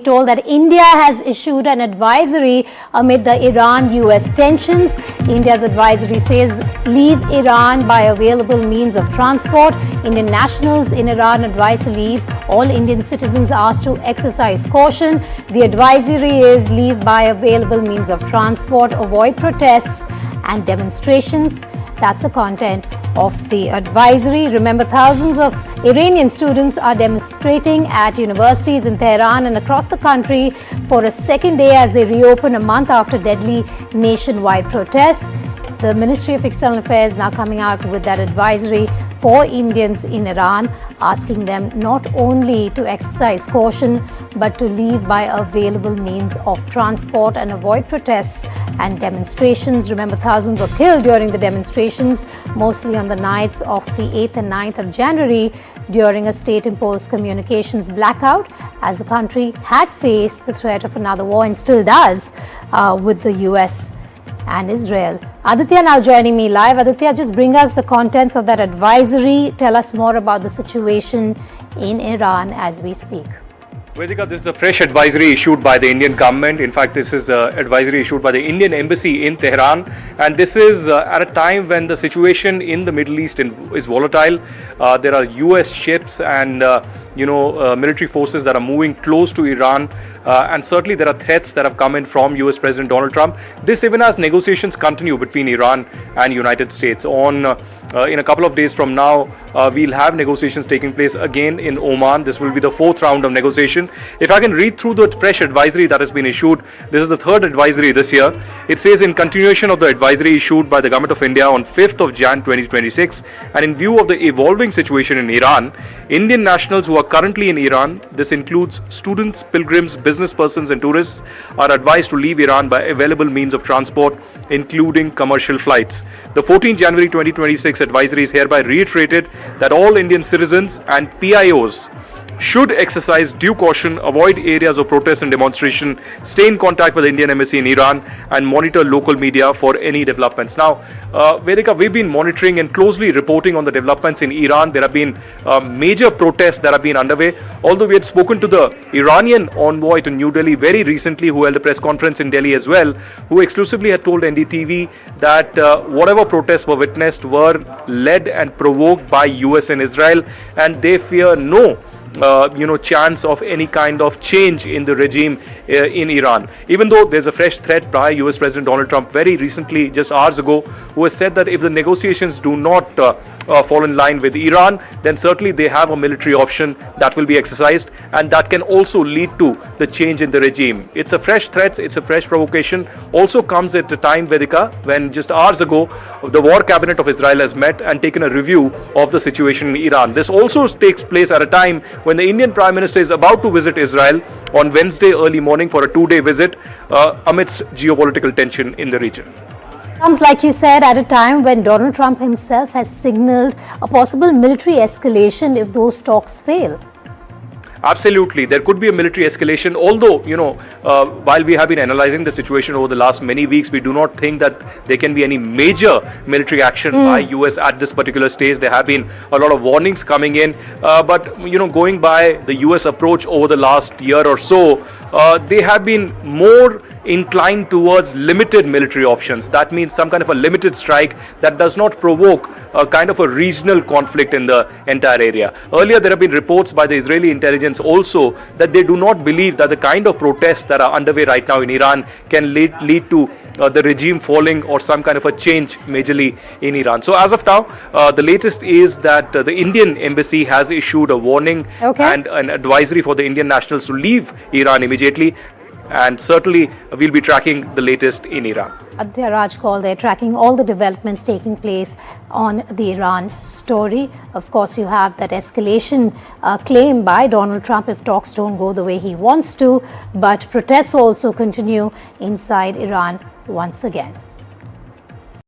Told that India has issued an advisory amid the Iran-US tensions. India's advisory says leave Iran by available means of transport. Indian nationals in Iran advised to leave. All Indian citizens asked to exercise caution. The advisory is leave by available means of transport, avoid protests and demonstrations. That's the content of the advisory. Remember, thousands of Iranian students are demonstrating at universities in Tehran and across the country for a second day as they reopen a month after deadly nationwide protests. The Ministry of External Affairs now coming out with that advisory for Indians in Iran, asking them not only to exercise caution but to leave by available means of transport and avoid protests and demonstrations. Remember, thousands were killed during the demonstrations, mostly on the nights of the 8th and 9th of January during a state-imposed communications blackout, as the country had faced the threat of another war and still does with the US and Israel. Aditya now joining me live. Aditya, just bring us the contents of that advisory. Tell us more about the situation in Iran as we speak. Vedika, this is a fresh advisory issued by the Indian government. In fact, this is an advisory issued by the Indian embassy in Tehran. And this is at a time when the situation in the Middle East is volatile. There are US ships and military forces that are moving close to Iran. And certainly there are threats that have come in from US President Donald Trump. This even as negotiations continue between Iran and United States. In a couple of days from now, we'll have negotiations taking place again in Oman. This will be the fourth round of negotiation. If I can read through the fresh advisory that has been issued, this is the third advisory this year. It says, in continuation of the advisory issued by the Government of India on 5th of Jan 2026, and in view of the evolving situation in Iran, Indian nationals who are currently in Iran, this includes students, pilgrims, business persons and tourists, are advised to leave Iran by available means of transport, including commercial flights. The 14th January 2026 advisory is hereby reiterated that all Indian citizens and PIOs should exercise due caution, avoid areas of protest and demonstration, stay in contact with the Indian embassy in Iran, and monitor local media for any developments. Now, Vedika, we've been monitoring and closely reporting on the developments in Iran. There have been major protests that have been underway. Although we had spoken to the Iranian envoy to New Delhi very recently, who held a press conference in Delhi as well, who exclusively had told NDTV that whatever protests were witnessed were led and provoked by US and Israel, and they fear no chance of any kind of change in the regime in Iran. Even though there's a fresh threat by US President Donald Trump very recently, just hours ago, who has said that if the negotiations do not fall in line with Iran, then certainly they have a military option that will be exercised, and that can also lead to the change in the regime. It's a fresh threat, it's a fresh provocation. Also comes at a time, Vedika, when just hours ago, the war cabinet of Israel has met and taken a review of the situation in Iran. This also takes place at a time when the Indian Prime Minister is about to visit Israel on Wednesday early morning for a 2-day visit amidst geopolitical tension in the region. Comes, like you said, at a time when Donald Trump himself has signaled a possible military escalation if those talks fail. Absolutely, there could be a military escalation, although, while we have been analyzing the situation over the last many weeks, we do not think that there can be any major military action by US at this particular stage. There have been a lot of warnings coming in, but, going by the US approach over the last year or so, they have been more inclined towards limited military options. That means some kind of a limited strike that does not provoke a kind of a regional conflict in the entire area. Earlier, there have been reports by the Israeli intelligence also that they do not believe that the kind of protests that are underway right now in Iran can lead to the regime falling or some kind of a change majorly in Iran. So as of now, the latest is that the Indian embassy has issued a warning and an advisory for the Indian nationals to leave Iran immediately. And certainly we'll be tracking the latest in Iran. Aditya Raj call, they're tracking all the developments taking place on the Iran story. Of course, you have that escalation claim by Donald Trump if talks don't go the way he wants to, but protests also continue inside Iran once again.